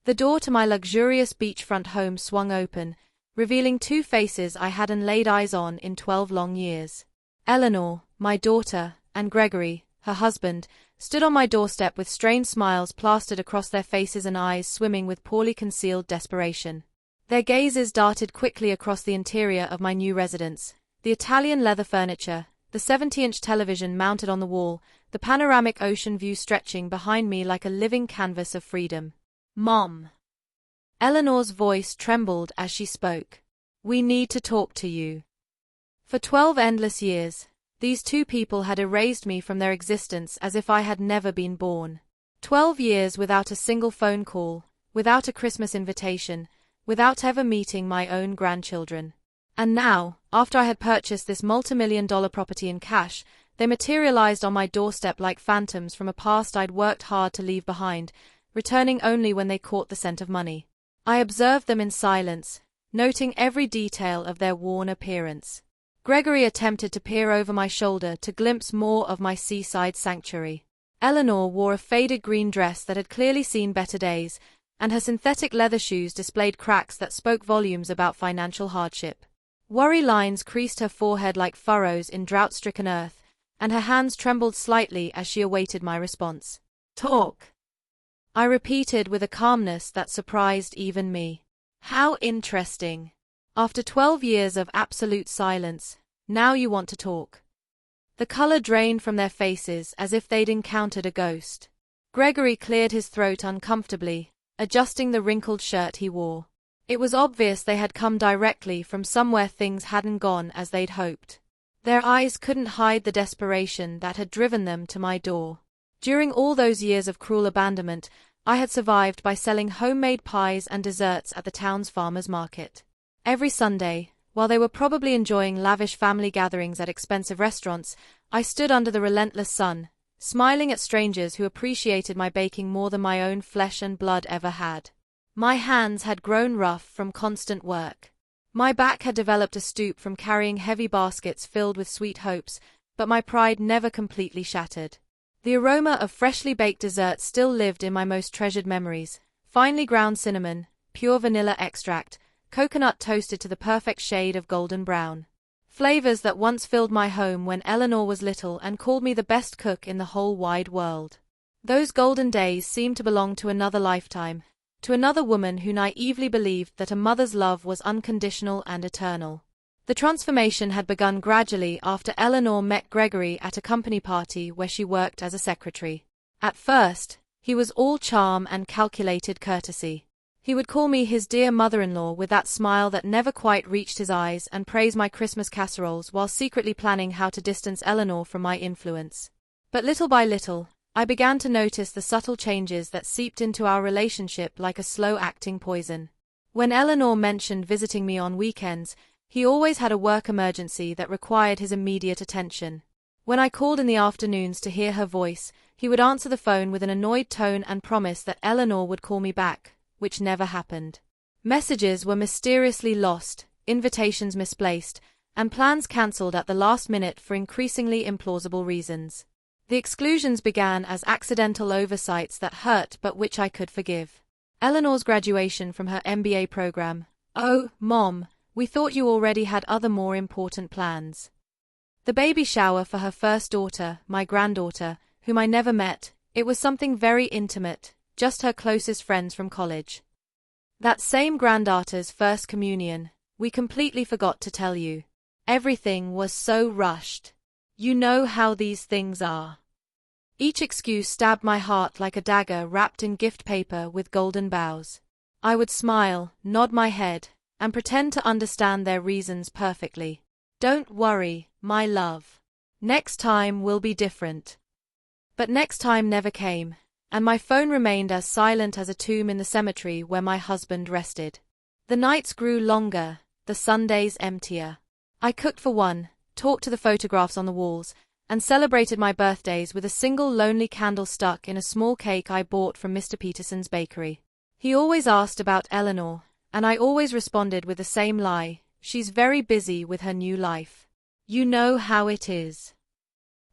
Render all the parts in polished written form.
The door to my luxurious beachfront home swung open, revealing two faces I hadn't laid eyes on in 12 long years. Eleanor, my daughter, and Gregory, her husband, stood on my doorstep with strained smiles plastered across their faces and eyes swimming with poorly concealed desperation. Their gazes darted quickly across the interior of my new residence, the Italian leather furniture, the 70-inch television mounted on the wall, the panoramic ocean view stretching behind me like a living canvas of freedom. "Mom." Eleanor's voice trembled as she spoke. "We need to talk to you." For 12 endless years, these two people had erased me from their existence as if I had never been born. 12 years without a single phone call, without a Christmas invitation, without ever meeting my own grandchildren. And now, after I had purchased this multi-million-dollar property in cash, they materialized on my doorstep like phantoms from a past I'd worked hard to leave behind, returning only when they caught the scent of money. I observed them in silence, noting every detail of their worn appearance. Gregory attempted to peer over my shoulder to glimpse more of my seaside sanctuary. Eleanor wore a faded green dress that had clearly seen better days, and her synthetic leather shoes displayed cracks that spoke volumes about financial hardship. Worry lines creased her forehead like furrows in drought-stricken earth, and her hands trembled slightly as she awaited my response. "Talk," I repeated with a calmness that surprised even me. "How interesting. After 12 years of absolute silence, now you want to talk." The color drained from their faces as if they'd encountered a ghost. Gregory cleared his throat uncomfortably, adjusting the wrinkled shirt he wore. It was obvious they had come directly from somewhere things hadn't gone as they'd hoped. Their eyes couldn't hide the desperation that had driven them to my door. During all those years of cruel abandonment, I had survived by selling homemade pies and desserts at the town's farmers' market. Every Sunday, while they were probably enjoying lavish family gatherings at expensive restaurants, I stood under the relentless sun, smiling at strangers who appreciated my baking more than my own flesh and blood ever had. My hands had grown rough from constant work. My back had developed a stoop from carrying heavy baskets filled with sweet hopes, but my pride never completely shattered. The aroma of freshly baked desserts still lived in my most treasured memories: finely ground cinnamon, pure vanilla extract, coconut toasted to the perfect shade of golden brown. Flavors that once filled my home when Eleanor was little and called me the best cook in the whole wide world. Those golden days seemed to belong to another lifetime, to another woman who naively believed that a mother's love was unconditional and eternal. The transformation had begun gradually after Eleanor met Gregory at a company party where she worked as a secretary. At first, he was all charm and calculated courtesy. He would call me his dear mother-in-law with that smile that never quite reached his eyes and praise my Christmas casseroles while secretly planning how to distance Eleanor from my influence. But little by little, I began to notice the subtle changes that seeped into our relationship like a slow-acting poison. When Eleanor mentioned visiting me on weekends, he always had a work emergency that required his immediate attention. When I called in the afternoons to hear her voice, he would answer the phone with an annoyed tone and promise that Eleanor would call me back, which never happened. Messages were mysteriously lost, invitations misplaced, and plans cancelled at the last minute for increasingly implausible reasons. The exclusions began as accidental oversights that hurt but which I could forgive. Eleanor's graduation from her MBA program. "Oh, Mom, we thought you already had other more important plans." The baby shower for her first daughter, my granddaughter, whom I never met. It was something very intimate, just her closest friends from college. That same granddaughter's first communion. We completely forgot to tell you. Everything was so rushed. You know how these things are. Each excuse stabbed my heart like a dagger wrapped in gift paper with golden bows. I would smile, nod my head, and pretend to understand their reasons perfectly. "Don't worry, my love. Next time will be different." But next time never came, and my phone remained as silent as a tomb in the cemetery where my husband rested. The nights grew longer, the Sundays emptier. I cooked for one, talked to the photographs on the walls, and celebrated my birthdays with a single lonely candle stuck in a small cake I bought from Mr. Peterson's bakery. He always asked about Eleanor, and I always responded with the same lie: she's very busy with her new life. You know how it is.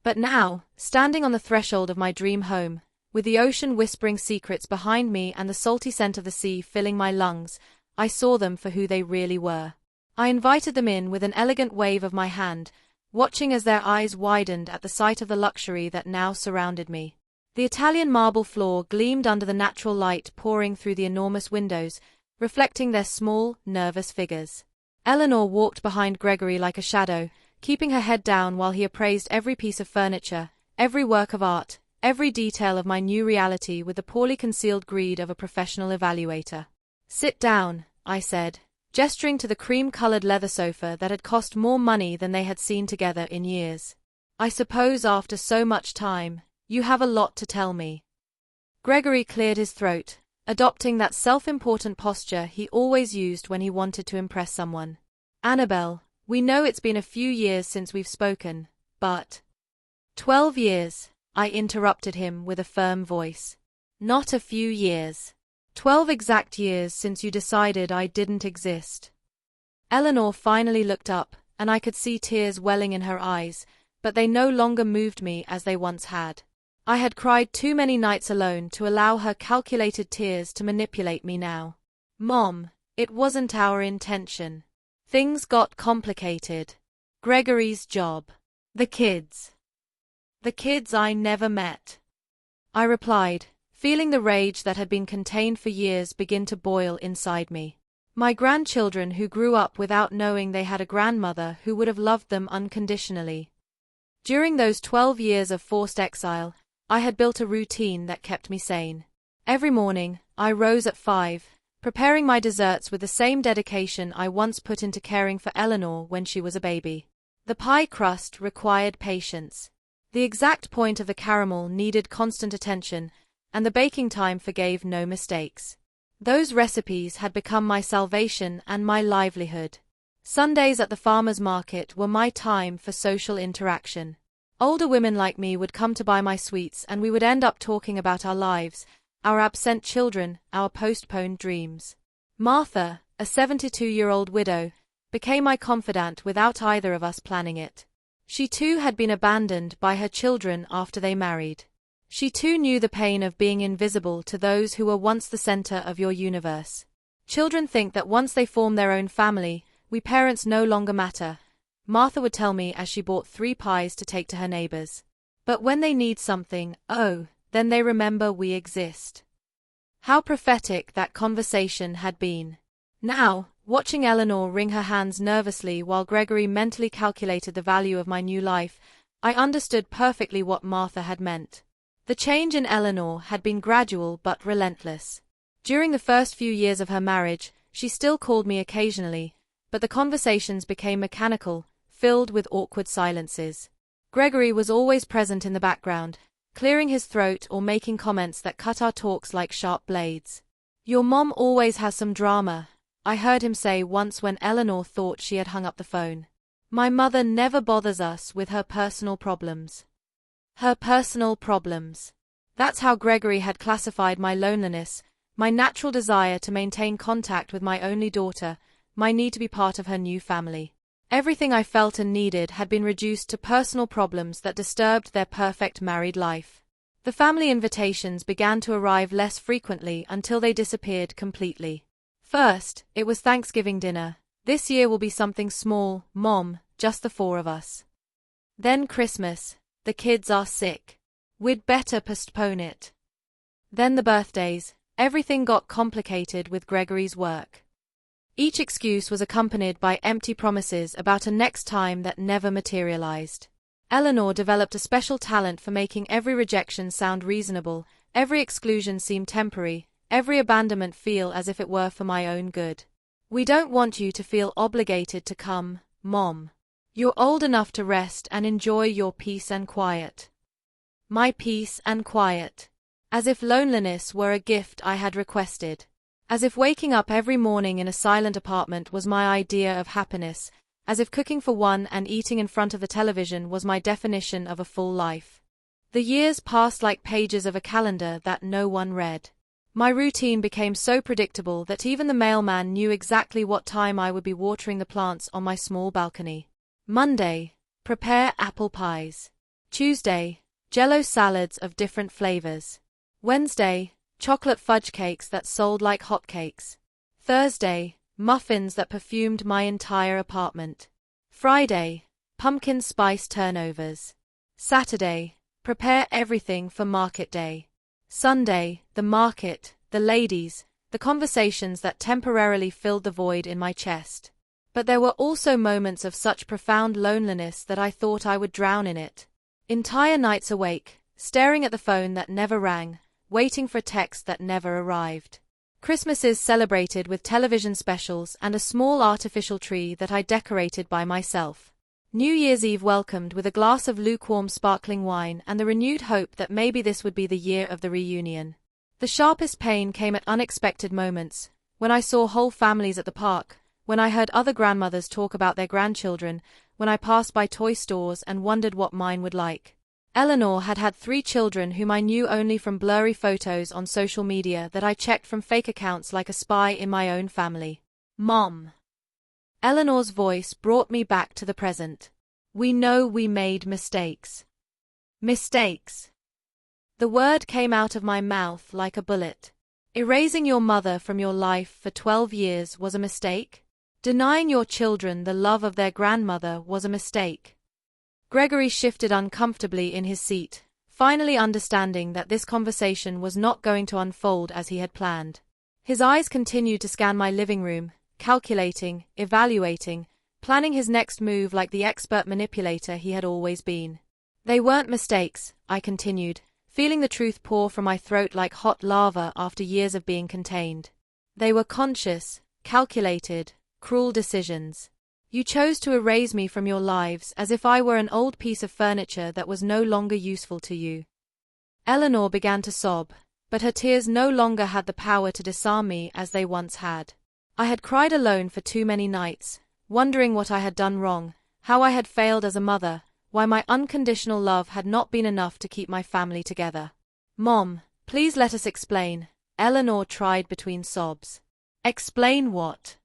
But now, standing on the threshold of my dream home, With the ocean whispering secrets behind me and the salty scent of the sea filling my lungs, I saw them for who they really were. I invited them in with an elegant wave of my hand, watching as their eyes widened at the sight of the luxury that now surrounded me. The Italian marble floor gleamed under the natural light pouring through the enormous windows, reflecting their small, nervous figures. Eleanor walked behind Gregory like a shadow, keeping her head down while he appraised every piece of furniture, every work of art, every detail of my new reality with the poorly concealed greed of a professional evaluator. "Sit down," I said, gesturing to the cream-colored leather sofa that had cost more money than they had seen together in years. "I suppose after so much time, you have a lot to tell me." Gregory cleared his throat, adopting that self-important posture he always used when he wanted to impress someone. "Annabelle, we know it's been a few years since we've spoken, but—" "12 years," I interrupted him with a firm voice. "Not a few years. 12 exact years since you decided I didn't exist." Eleanor finally looked up, and I could see tears welling in her eyes, but they no longer moved me as they once had. I had cried too many nights alone to allow her calculated tears to manipulate me now. "Mom, it wasn't our intention. Things got complicated. Gregory's job. The kids. The kids I never met," I replied, feeling the rage that had been contained for years begin to boil inside me. My grandchildren who grew up without knowing they had a grandmother who would have loved them unconditionally. During those 12 years of forced exile, I had built a routine that kept me sane. Every morning, I rose at 5, preparing my desserts with the same dedication I once put into caring for Eleanor when she was a baby. The pie crust required patience. The exact point of the caramel needed constant attention, and the baking time forgave no mistakes. Those recipes had become my salvation and my livelihood. Sundays at the farmer's market were my time for social interaction. Older women like me would come to buy my sweets, and we would end up talking about our lives, our absent children, our postponed dreams. Martha, a 72-year-old widow, became my confidant without either of us planning it. She too had been abandoned by her children after they married. She too knew the pain of being invisible to those who were once the center of your universe. Children think that once they form their own family, we parents no longer matter, Martha would tell me as she bought 3 pies to take to her neighbors. But when they need something, oh, then they remember we exist. How prophetic that conversation had been. Now, watching Eleanor wring her hands nervously while Gregory mentally calculated the value of my new life, I understood perfectly what Martha had meant. The change in Eleanor had been gradual but relentless. During the first few years of her marriage, she still called me occasionally, but the conversations became mechanical, filled with awkward silences. Gregory was always present in the background, clearing his throat or making comments that cut our talks like sharp blades. "Your mom always has some drama," I heard him say once when Eleanor thought she had hung up the phone. "My mother never bothers us with her personal problems." Her personal problems. That's how Gregory had classified my loneliness, my natural desire to maintain contact with my only daughter, my need to be part of her new family. Everything I felt and needed had been reduced to personal problems that disturbed their perfect married life. The family invitations began to arrive less frequently until they disappeared completely. First, it was Thanksgiving dinner. "This year will be something small, Mom, just the 4 of us." Then Christmas. "The kids are sick. We'd better postpone it." Then the birthdays. Everything got complicated with Gregory's work. Each excuse was accompanied by empty promises about a next time that never materialized. Eleanor developed a special talent for making every rejection sound reasonable, every exclusion seem temporary, every abandonment feel as if it were for my own good. "We don't want you to feel obligated to come, Mom. You're old enough to rest and enjoy your peace and quiet." My peace and quiet. As if loneliness were a gift I had requested. As if waking up every morning in a silent apartment was my idea of happiness, as if cooking for one and eating in front of the television was my definition of a full life. The years passed like pages of a calendar that no one read. My routine became so predictable that even the mailman knew exactly what time I would be watering the plants on my small balcony. Monday, prepare apple pies. Tuesday, Jell-O salads of different flavors. Wednesday, chocolate fudge cakes that sold like hotcakes. Thursday, muffins that perfumed my entire apartment. Friday, pumpkin spice turnovers. Saturday, prepare everything for market day. Sunday, the market, the ladies, the conversations that temporarily filled the void in my chest. But there were also moments of such profound loneliness that I thought I would drown in it. Entire nights awake, staring at the phone that never rang, waiting for a text that never arrived. Christmases celebrated with television specials and a small artificial tree that I decorated by myself. New Year's Eve welcomed with a glass of lukewarm sparkling wine and the renewed hope that maybe this would be the year of the reunion. The sharpest pain came at unexpected moments, when I saw whole families at the park, when I heard other grandmothers talk about their grandchildren, when I passed by toy stores and wondered what mine would like. Eleanor had had 3 children whom I knew only from blurry photos on social media that I checked from fake accounts like a spy in my own family. Mom. Eleanor's voice brought me back to the present. We know we made mistakes. Mistakes. The word came out of my mouth like a bullet. Erasing your mother from your life for 12 years was a mistake? Denying your children the love of their grandmother was a mistake. Gregory shifted uncomfortably in his seat, finally understanding that this conversation was not going to unfold as he had planned. His eyes continued to scan my living room, calculating, evaluating, planning his next move like the expert manipulator he had always been. They weren't mistakes, I continued, feeling the truth pour from my throat like hot lava after years of being contained. They were conscious, calculated, cruel decisions. You chose to erase me from your lives as if I were an old piece of furniture that was no longer useful to you. Eleanor began to sob, but her tears no longer had the power to disarm me as they once had. I had cried alone for too many nights, wondering what I had done wrong, how I had failed as a mother, why my unconditional love had not been enough to keep my family together. Mom, please let us explain, Eleanor tried between sobs. Explain what?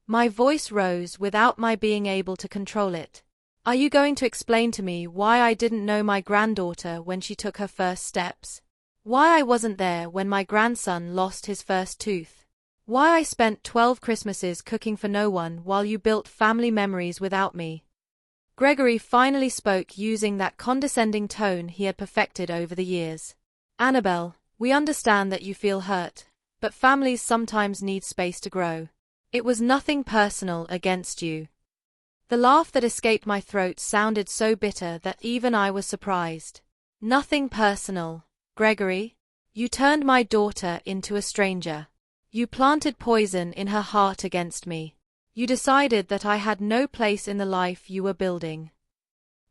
My voice rose without my being able to control it. Are you going to explain to me why I didn't know my granddaughter when she took her first steps? Why I wasn't there when my grandson lost his first tooth? Why I spent 12 Christmases cooking for no one while you built family memories without me? Gregory finally spoke using that condescending tone he had perfected over the years. Annabelle, we understand that you feel hurt, but families sometimes need space to grow. It was nothing personal against you. The laugh that escaped my throat sounded so bitter that even I was surprised. Nothing personal, Gregory. You turned my daughter into a stranger. You planted poison in her heart against me. You decided that I had no place in the life you were building.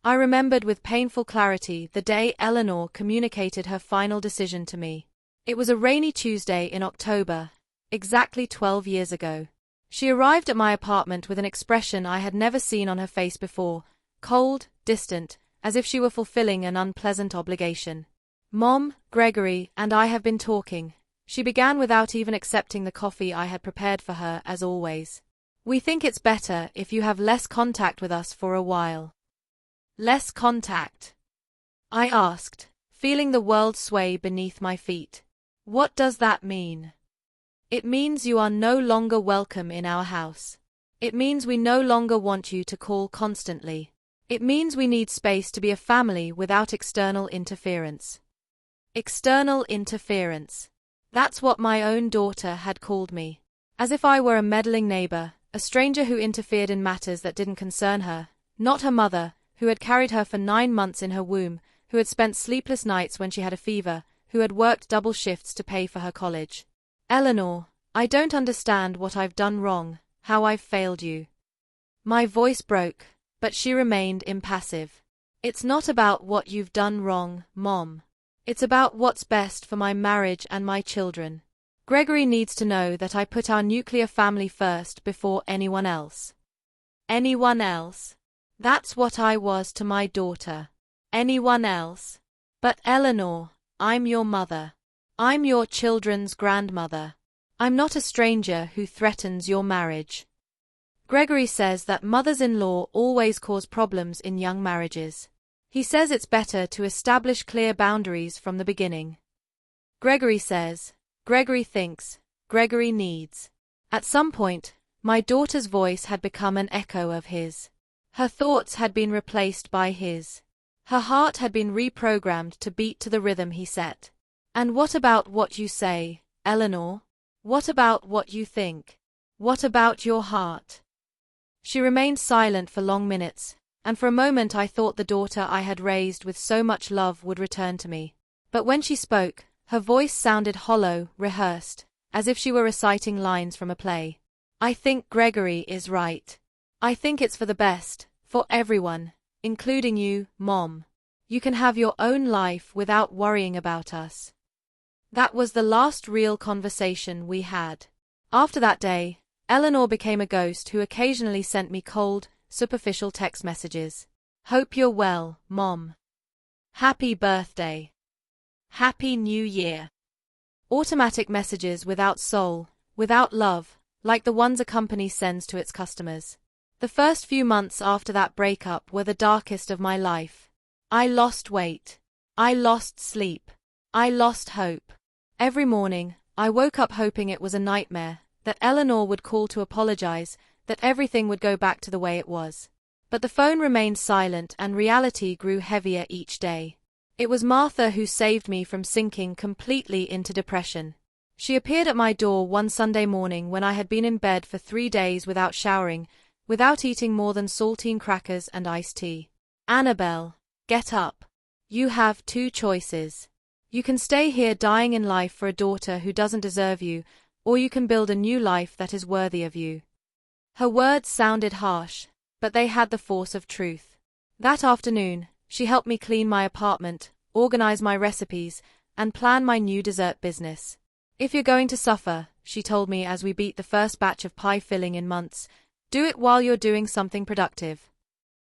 I remembered with painful clarity the day Eleanor communicated her final decision to me. It was a rainy Tuesday in October, exactly 12 years ago. She arrived at my apartment with an expression I had never seen on her face before, cold, distant, as if she were fulfilling an unpleasant obligation. Mom, Gregory, and I have been talking, she began without even accepting the coffee I had prepared for her as always. We think it's better if you have less contact with us for a while. Less contact? I asked, feeling the world sway beneath my feet. What does that mean? It means you are no longer welcome in our house. It means we no longer want you to call constantly. It means we need space to be a family without external interference. External interference. That's what my own daughter had called me. As if I were a meddling neighbor, a stranger who interfered in matters that didn't concern her, not her mother, who had carried her for 9 months in her womb, who had spent sleepless nights when she had a fever, who had worked double shifts to pay for her college. Eleanor, I don't understand what I've done wrong, how I've failed you. My voice broke, but she remained impassive. It's not about what you've done wrong, Mom. It's about what's best for my marriage and my children. Gregory needs to know that I put our nuclear family first before anyone else. Anyone else? That's what I was to my daughter. Anyone else? But Eleanor, I'm your mother. I'm your children's grandmother. I'm not a stranger who threatens your marriage. Gregory says that mothers-in-law always cause problems in young marriages. He says it's better to establish clear boundaries from the beginning. Gregory says. Gregory thinks. Gregory needs. At some point, my daughter's voice had become an echo of his. Her thoughts had been replaced by his. Her heart had been reprogrammed to beat to the rhythm he set. And what about what you say, Eleanor? What about what you think? What about your heart? She remained silent for long minutes, and for a moment I thought the daughter I had raised with so much love would return to me. But when she spoke, her voice sounded hollow, rehearsed, as if she were reciting lines from a play. I think Gregory is right. I think it's for the best, for everyone, including you, Mom. You can have your own life without worrying about us. That was the last real conversation we had. After that day, Eleanor became a ghost who occasionally sent me cold, superficial text messages. Hope you're well, Mom. Happy birthday. Happy New Year. Automatic messages without soul, without love, like the ones a company sends to its customers. The first few months after that breakup were the darkest of my life. I lost weight. I lost sleep. I lost hope. Every morning, I woke up hoping it was a nightmare, that Eleanor would call to apologize, that everything would go back to the way it was. But the phone remained silent and reality grew heavier each day. It was Martha who saved me from sinking completely into depression. She appeared at my door one Sunday morning when I had been in bed for 3 days without showering, without eating more than saltine crackers and iced tea. Annabelle, get up. You have 2 choices. You can stay here dying in life for a daughter who doesn't deserve you, or you can build a new life that is worthy of you. Her words sounded harsh, but they had the force of truth. That afternoon, she helped me clean my apartment, organize my recipes, and plan my new dessert business. If you're going to suffer, she told me as we beat the first batch of pie filling in months, do it while you're doing something productive.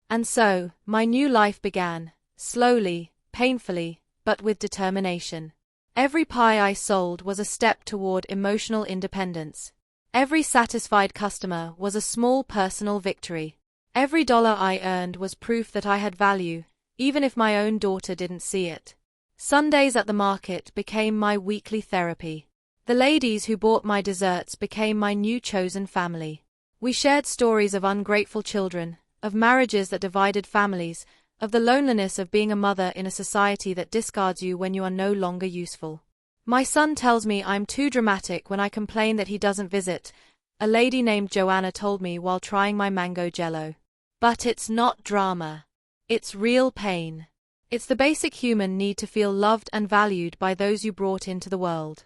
And so, my new life began, slowly, painfully, but with determination. Every pie I sold was a step toward emotional independence. Every satisfied customer was a small personal victory. Every dollar I earned was proof that I had value, even if my own daughter didn't see it. Sundays at the market became my weekly therapy. The ladies who bought my desserts became my new chosen family. We shared stories of ungrateful children, of marriages that divided families, of the loneliness of being a mother in a society that discards you when you are no longer useful. My son tells me I'm too dramatic when I complain that he doesn't visit, a lady named Joanna told me while trying my mango jello. But it's not drama. It's real pain. It's the basic human need to feel loved and valued by those you brought into the world.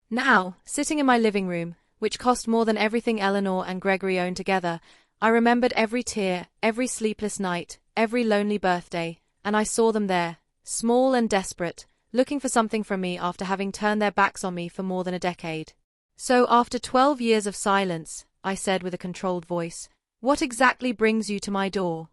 Now, sitting in my living room, which cost more than everything Eleanor and Gregory owned together, I remembered every tear, every sleepless night, every lonely birthday, and I saw them there, small and desperate, looking for something from me after having turned their backs on me for more than a decade. So after 12 years of silence, I said with a controlled voice, what exactly brings you to my door?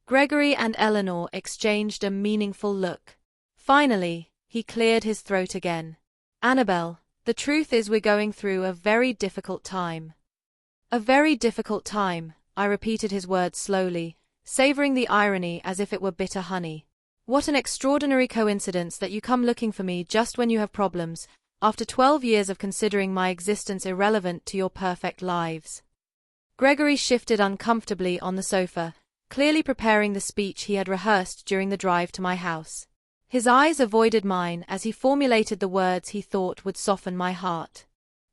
Gregory and Eleanor exchanged a meaningful look. Finally, he cleared his throat again. Annabelle, the truth is we're going through a very difficult time. A very difficult time, I repeated his words slowly, savoring the irony as if it were bitter honey. What an extraordinary coincidence that you come looking for me just when you have problems, after 12 years of considering my existence irrelevant to your perfect lives. Gregory shifted uncomfortably on the sofa, clearly preparing the speech he had rehearsed during the drive to my house. His eyes avoided mine as he formulated the words he thought would soften my heart.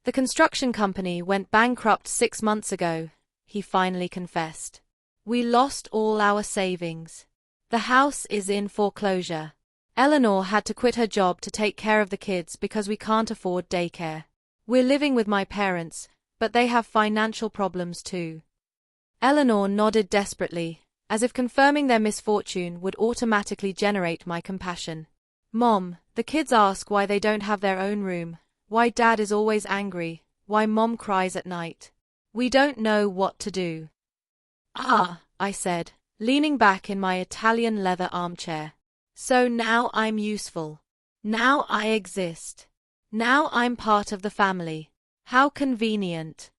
The construction company went bankrupt 6 months ago, he finally confessed. We lost all our savings. The house is in foreclosure. Eleanor had to quit her job to take care of the kids because we can't afford daycare. We're living with my parents, but they have financial problems too. Eleanor nodded desperately, as if confirming their misfortune would automatically generate my compassion. Mom, the kids ask why they don't have their own room, why Dad is always angry, why Mom cries at night. We don't know what to do. Ah, I said, leaning back in my Italian leather armchair. So now I'm useful. Now I exist. Now I'm part of the family. How convenient.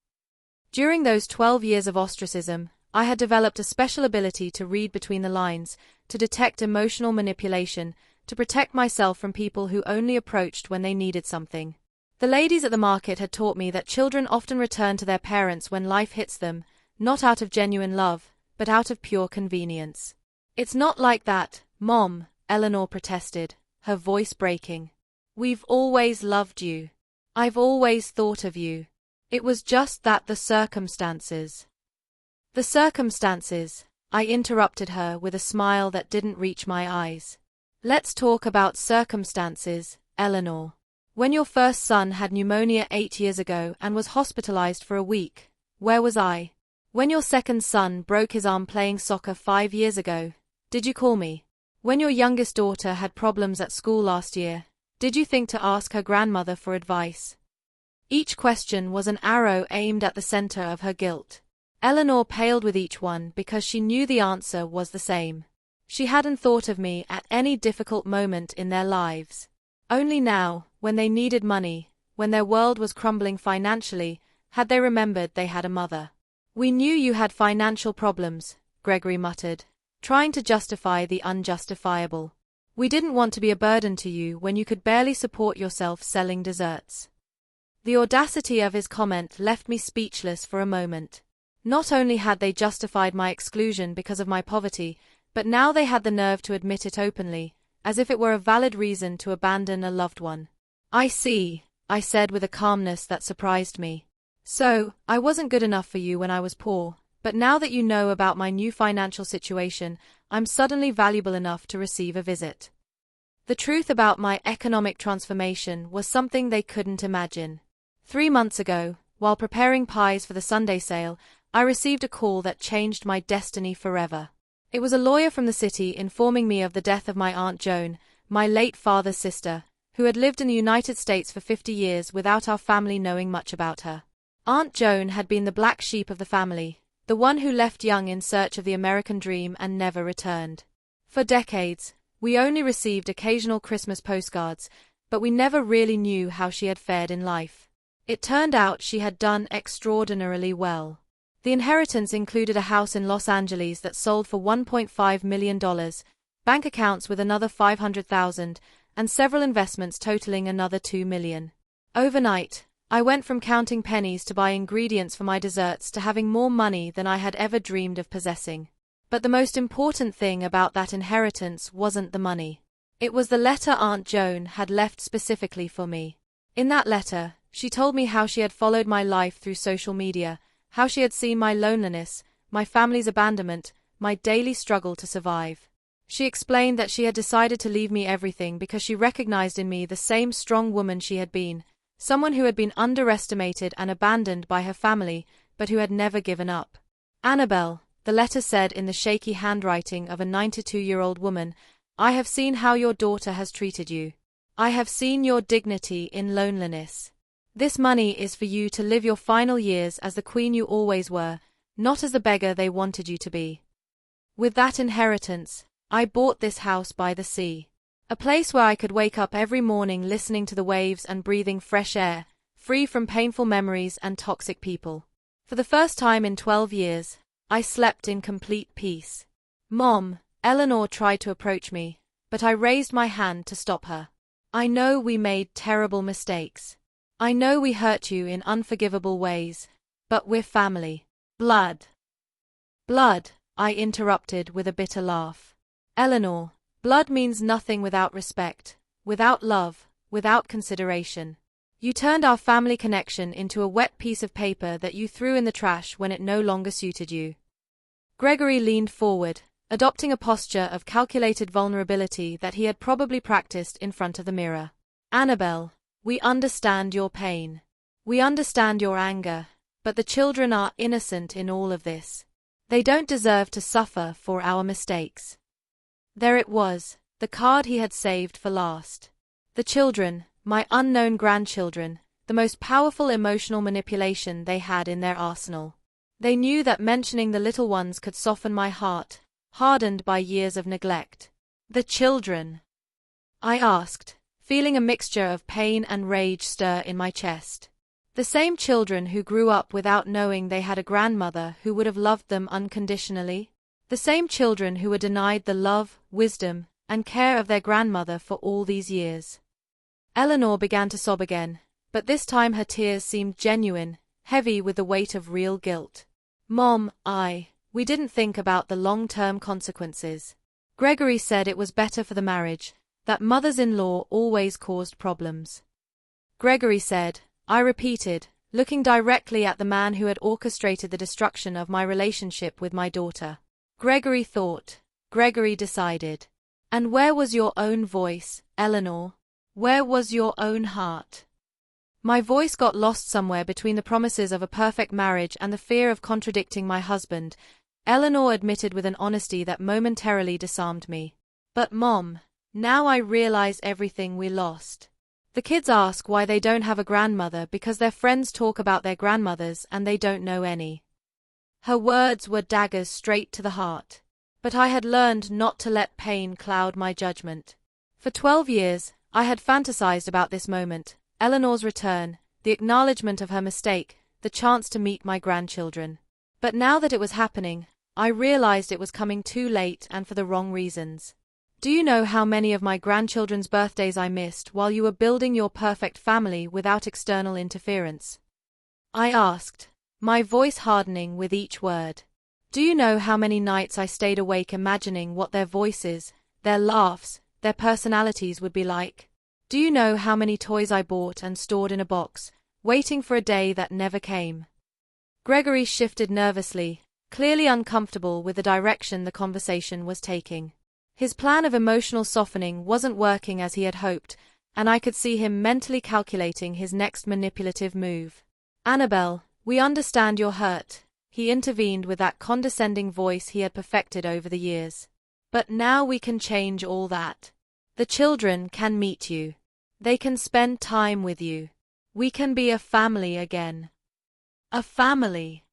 During those 12 years of ostracism, I had developed a special ability to read between the lines, to detect emotional manipulation, to protect myself from people who only approached when they needed something. The ladies at the market had taught me that children often return to their parents when life hits them, not out of genuine love, but out of pure convenience. "It's not like that, Mom," Eleanor protested, her voice breaking. "We've always loved you. I've always thought of you. It was just that the circumstances." "The circumstances," I interrupted her with a smile that didn't reach my eyes. "Let's talk about circumstances, Eleanor. When your first son had pneumonia 8 years ago and was hospitalized for a week, where was I? When your second son broke his arm playing soccer 5 years ago, did you call me? When your youngest daughter had problems at school last year, did you think to ask her grandmother for advice?" Each question was an arrow aimed at the center of her guilt. Eleanor paled with each one because she knew the answer was the same. She hadn't thought of me at any difficult moment in their lives. Only now, when they needed money, when their world was crumbling financially, had they remembered they had a mother. "We knew you had financial problems," Gregory muttered, trying to justify the unjustifiable. "We didn't want to be a burden to you when you could barely support yourself selling desserts." The audacity of his comment left me speechless for a moment. Not only had they justified my exclusion because of my poverty, but now they had the nerve to admit it openly, as if it were a valid reason to abandon a loved one. "I see," I said with a calmness that surprised me. "So, I wasn't good enough for you when I was poor, but now that you know about my new financial situation, I'm suddenly valuable enough to receive a visit." The truth about my economic transformation was something they couldn't imagine. 3 months ago, while preparing pies for the Sunday sale, I received a call that changed my destiny forever. It was a lawyer from the city informing me of the death of my Aunt Joan, my late father's sister, who had lived in the United States for 50 years without our family knowing much about her. Aunt Joan had been the black sheep of the family, the one who left young in search of the American dream and never returned. For decades, we only received occasional Christmas postcards, but we never really knew how she had fared in life. It turned out she had done extraordinarily well. The inheritance included a house in Los Angeles that sold for $1.5 million, bank accounts with another $500,000, and several investments totaling another $2 million. Overnight, I went from counting pennies to buy ingredients for my desserts to having more money than I had ever dreamed of possessing. But the most important thing about that inheritance wasn't the money. It was the letter Aunt Joan had left specifically for me. In that letter, she told me how she had followed my life through social media, how she had seen my loneliness, my family's abandonment, my daily struggle to survive. She explained that she had decided to leave me everything because she recognized in me the same strong woman she had been, someone who had been underestimated and abandoned by her family, but who had never given up. "Annabelle," the letter said in the shaky handwriting of a 92-year-old woman, "I have seen how your daughter has treated you. I have seen your dignity in loneliness. This money is for you to live your final years as the queen you always were, not as the beggar they wanted you to be." With that inheritance, I bought this house by the sea. A place where I could wake up every morning listening to the waves and breathing fresh air, free from painful memories and toxic people. For the first time in 12 years, I slept in complete peace. "Mom," Eleanor tried to approach me, but I raised my hand to stop her. "I know we made terrible mistakes. I know we hurt you in unforgivable ways, but we're family. Blood." "Blood," I interrupted with a bitter laugh. "Eleanor, blood means nothing without respect, without love, without consideration. You turned our family connection into a wet piece of paper that you threw in the trash when it no longer suited you." Gregory leaned forward, adopting a posture of calculated vulnerability that he had probably practiced in front of the mirror. "Annabelle, we understand your pain. We understand your anger, but the children are innocent in all of this. They don't deserve to suffer for our mistakes." There it was, the card he had saved for last. The children, my unknown grandchildren, the most powerful emotional manipulation they had in their arsenal. They knew that mentioning the little ones could soften my heart, hardened by years of neglect. "The children?" I asked, feeling a mixture of pain and rage stir in my chest. The same children who grew up without knowing they had a grandmother who would have loved them unconditionally? The same children who were denied the love, wisdom, and care of their grandmother for all these years. Eleanor began to sob again, but this time her tears seemed genuine, heavy with the weight of real guilt. Mom, we didn't think about the long-term consequences. Gregory said it was better for the marriage, that mothers-in-law always caused problems. Gregory said, I repeated, looking directly at the man who had orchestrated the destruction of my relationship with my daughter. Gregory thought. Gregory decided. And where was your own voice, Eleanor? Where was your own heart? My voice got lost somewhere between the promises of a perfect marriage and the fear of contradicting my husband, Eleanor admitted with an honesty that momentarily disarmed me. But Mom, now I realize everything we lost. The kids ask why they don't have a grandmother because their friends talk about their grandmothers and they don't know any. Her words were daggers straight to the heart. But I had learned not to let pain cloud my judgment. For 12 years, I had fantasized about this moment, Eleanor's return, the acknowledgement of her mistake, the chance to meet my grandchildren. But now that it was happening, I realized it was coming too late and for the wrong reasons. Do you know how many of my grandchildren's birthdays I missed while you were building your perfect family without external interference? I asked, my voice hardening with each word. Do you know how many nights I stayed awake imagining what their voices, their laughs, their personalities would be like? Do you know how many toys I bought and stored in a box, waiting for a day that never came? Gregory shifted nervously, clearly uncomfortable with the direction the conversation was taking. His plan of emotional softening wasn't working as he had hoped, and I could see him mentally calculating his next manipulative move. Annabelle, we understand you're hurt, he intervened with that condescending voice he had perfected over the years. But now we can change all that. The children can meet you. They can spend time with you. We can be a family again. A family.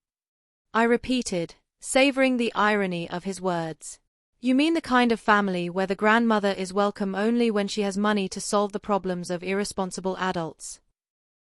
I repeated, savoring the irony of his words. You mean the kind of family where the grandmother is welcome only when she has money to solve the problems of irresponsible adults?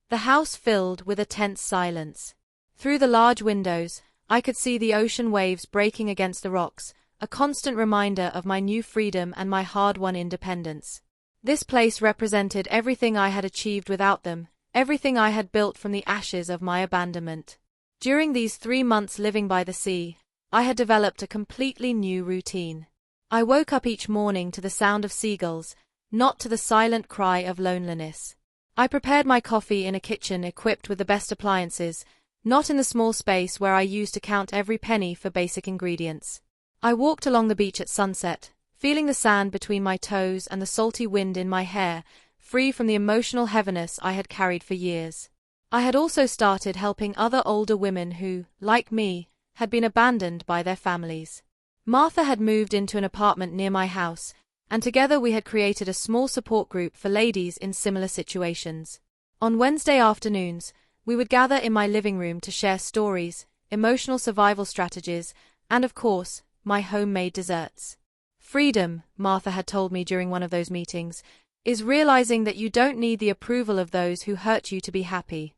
The house filled with a tense silence. Through the large windows, I could see the ocean waves breaking against the rocks, a constant reminder of my new freedom and my hard-won independence. This place represented everything I had achieved without them, everything I had built from the ashes of my abandonment. During these 3 months living by the sea, I had developed a completely new routine. I woke up each morning to the sound of seagulls, not to the silent cry of loneliness. I prepared my coffee in a kitchen equipped with the best appliances, not in the small space where I used to count every penny for basic ingredients. I walked along the beach at sunset, feeling the sand between my toes and the salty wind in my hair, free from the emotional heaviness I had carried for years. I had also started helping other older women who, like me, had been abandoned by their families. Martha had moved into an apartment near my house, and together we had created a small support group for ladies in similar situations. On Wednesday afternoons, we would gather in my living room to share stories, emotional survival strategies, and of course, my homemade desserts. Freedom, Martha had told me during one of those meetings, is realizing that you don't need the approval of those who hurt you to be happy.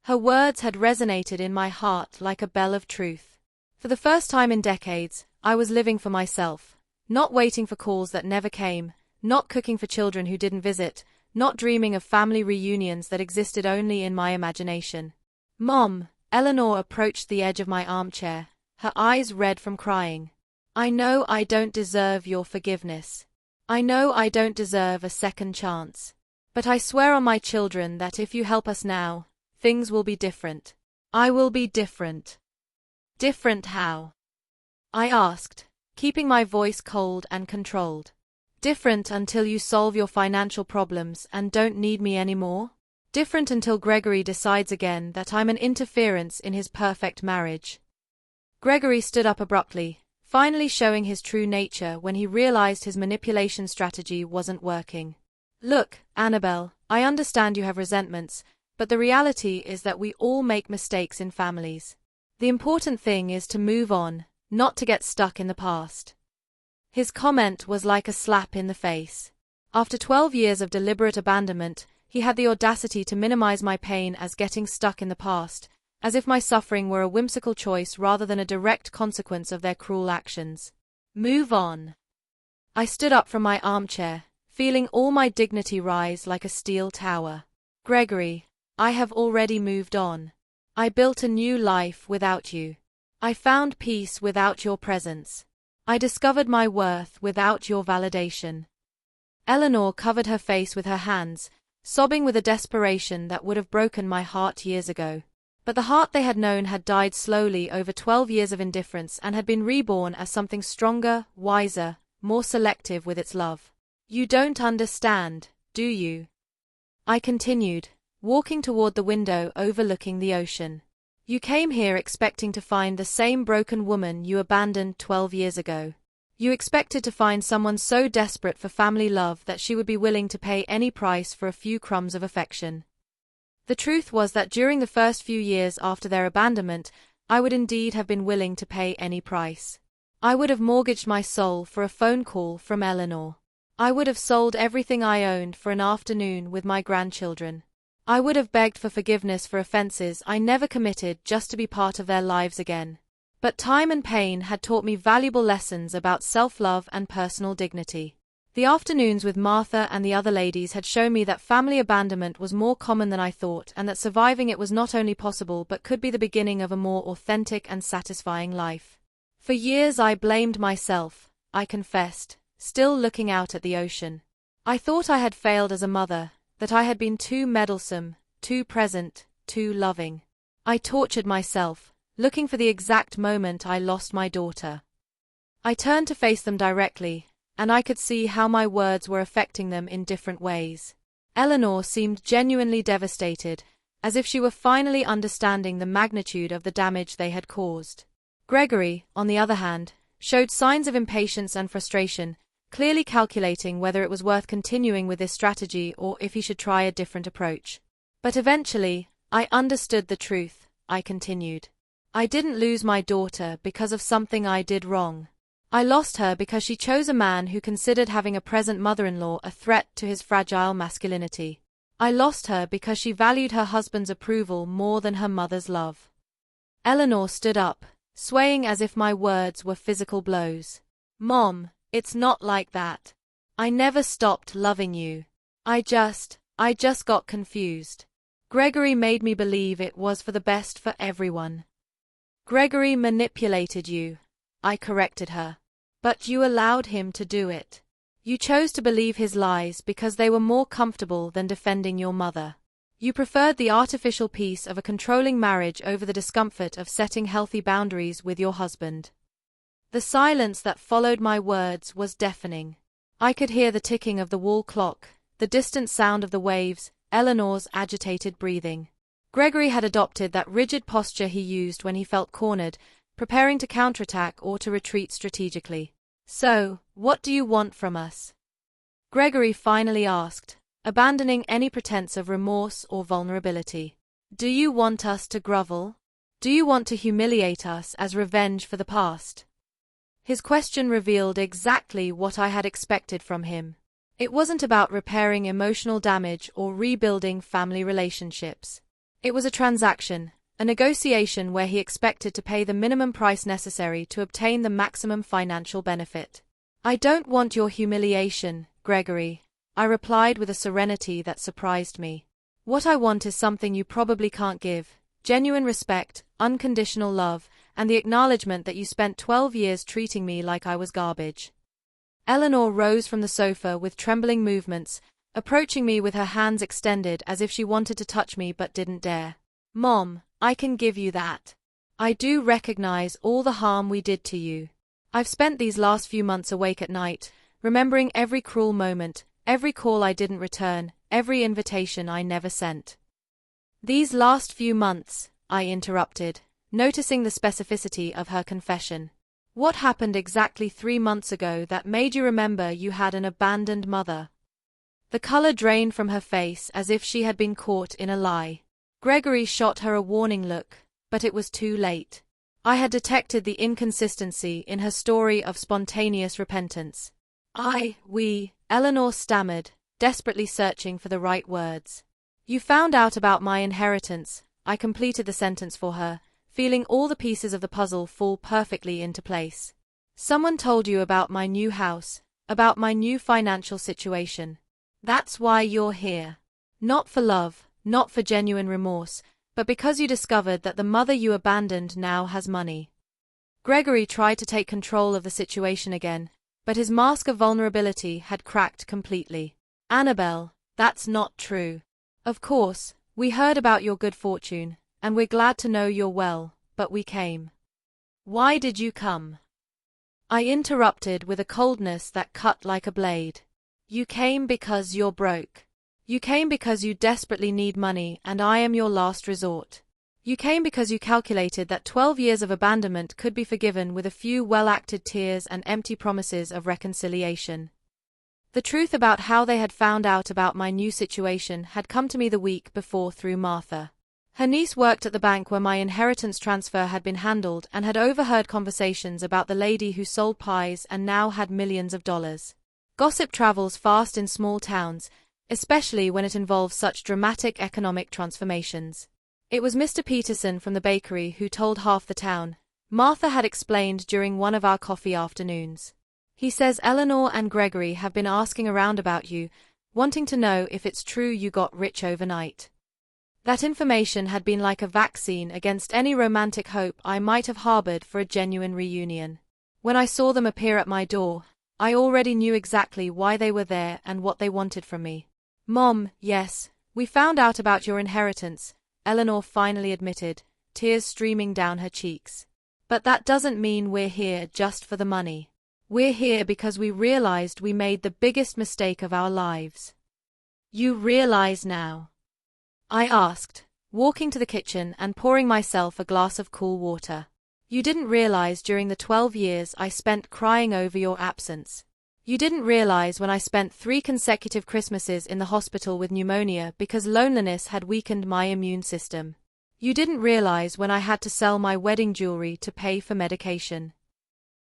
Her words had resonated in my heart like a bell of truth. For the first time in decades, I was living for myself, not waiting for calls that never came, not cooking for children who didn't visit, not dreaming of family reunions that existed only in my imagination. Mom, Eleanor approached the edge of my armchair, her eyes red from crying. I know I don't deserve your forgiveness. I know I don't deserve a second chance. But I swear on my children that if you help us now, things will be different. I will be different. Different how? I asked, keeping my voice cold and controlled. Different until you solve your financial problems and don't need me anymore? Different until Gregory decides again that I'm an interference in his perfect marriage. Gregory stood up abruptly, finally showing his true nature when he realized his manipulation strategy wasn't working. Look, Annabelle, I understand you have resentments, but the reality is that we all make mistakes in families. The important thing is to move on, not to get stuck in the past. His comment was like a slap in the face. After 12 years of deliberate abandonment, he had the audacity to minimize my pain as getting stuck in the past, as if my suffering were a whimsical choice rather than a direct consequence of their cruel actions. Move on. I stood up from my armchair, feeling all my dignity rise like a steel tower. Gregory, I have already moved on. I built a new life without you. I found peace without your presence. I discovered my worth without your validation. Eleanor covered her face with her hands, sobbing with a desperation that would have broken my heart years ago. But the heart they had known had died slowly over 12 years of indifference and had been reborn as something stronger, wiser, more selective with its love. You don't understand, do you? I continued, walking toward the window overlooking the ocean. You came here expecting to find the same broken woman you abandoned 12 years ago. You expected to find someone so desperate for family love that she would be willing to pay any price for a few crumbs of affection. The truth was that during the first few years after their abandonment, I would indeed have been willing to pay any price. I would have mortgaged my soul for a phone call from Eleanor. I would have sold everything I owned for an afternoon with my grandchildren. I would have begged for forgiveness for offenses I never committed just to be part of their lives again. But time and pain had taught me valuable lessons about self-love and personal dignity. The afternoons with Martha and the other ladies had shown me that family abandonment was more common than I thought, and that surviving it was not only possible but could be the beginning of a more authentic and satisfying life. For years I blamed myself, I confessed, still looking out at the ocean. I thought I had failed as a mother, that I had been too meddlesome, too present, too loving. I tortured myself, looking for the exact moment I lost my daughter. I turned to face them directly, and I could see how my words were affecting them in different ways. Eleanor seemed genuinely devastated, as if she were finally understanding the magnitude of the damage they had caused. Gregory, on the other hand, showed signs of impatience and frustration, clearly calculating whether it was worth continuing with this strategy or if he should try a different approach. But eventually, I understood the truth, I continued. I didn't lose my daughter because of something I did wrong. I lost her because she chose a man who considered having a present mother-in-law a threat to his fragile masculinity. I lost her because she valued her husband's approval more than her mother's love. Eleanor stood up, swaying as if my words were physical blows. Mom, it's not like that. I never stopped loving you. I just got confused. Gregory made me believe it was for the best for everyone. Gregory manipulated you, I corrected her. But you allowed him to do it. You chose to believe his lies because they were more comfortable than defending your mother. You preferred the artificial peace of a controlling marriage over the discomfort of setting healthy boundaries with your husband. The silence that followed my words was deafening. I could hear the ticking of the wall clock, the distant sound of the waves, Eleanor's agitated breathing. Gregory had adopted that rigid posture he used when he felt cornered, preparing to counterattack or to retreat strategically. So, what do you want from us? Gregory finally asked, abandoning any pretense of remorse or vulnerability. Do you want us to grovel? Do you want to humiliate us as revenge for the past? His question revealed exactly what I had expected from him. It wasn't about repairing emotional damage or rebuilding family relationships. It was a transaction, a negotiation where he expected to pay the minimum price necessary to obtain the maximum financial benefit. I don't want your humiliation, Gregory, I replied with a serenity that surprised me. What I want is something you probably can't give: genuine respect, unconditional love, and the acknowledgement that you spent 12 years treating me like I was garbage. Eleanor rose from the sofa with trembling movements, approaching me with her hands extended as if she wanted to touch me but didn't dare. Mom, I can give you that. I do recognize all the harm we did to you. I've spent these last few months awake at night, remembering every cruel moment, every call I didn't return, every invitation I never sent. These last few months, I interrupted, noticing the specificity of her confession. What happened exactly 3 months ago that made you remember you had an abandoned mother? The color drained from her face as if she had been caught in a lie. Gregory shot her a warning look, but it was too late. I had detected the inconsistency in her story of spontaneous repentance. Eleanor stammered, desperately searching for the right words. You found out about my inheritance, I completed the sentence for her, feeling all the pieces of the puzzle fall perfectly into place. Someone told you about my new house, about my new financial situation. That's why you're here. Not for love, not for genuine remorse, but because you discovered that the mother you abandoned now has money. Gregory tried to take control of the situation again, but his mask of vulnerability had cracked completely. Annabelle, that's not true. Of course, we heard about your good fortune, and we're glad to know you're well, but we came. Why did you come? I interrupted with a coldness that cut like a blade. You came because you're broke. You came because you desperately need money, and I am your last resort. You came because you calculated that 12 years of abandonment could be forgiven with a few well-acted tears and empty promises of reconciliation. The truth about how they had found out about my new situation had come to me the week before through Martha. Her niece worked at the bank where my inheritance transfer had been handled and had overheard conversations about the lady who sold pies and now had millions of dollars. Gossip travels fast in small towns, especially when it involves such dramatic economic transformations. It was Mr. Peterson from the bakery who told half the town, Martha had explained during one of our coffee afternoons. He says Eleanor and Gregory have been asking around about you, wanting to know if it's true you got rich overnight. That information had been like a vaccine against any romantic hope I might have harbored for a genuine reunion. When I saw them appear at my door, I already knew exactly why they were there and what they wanted from me. Mom, yes, we found out about your inheritance, Eleanor finally admitted, tears streaming down her cheeks. But that doesn't mean we're here just for the money. We're here because we realized we made the biggest mistake of our lives. You realize now? I asked, walking to the kitchen and pouring myself a glass of cool water. You didn't realize during the 12 years I spent crying over your absence. You didn't realize when I spent 3 consecutive Christmases in the hospital with pneumonia because loneliness had weakened my immune system. You didn't realize when I had to sell my wedding jewelry to pay for medication.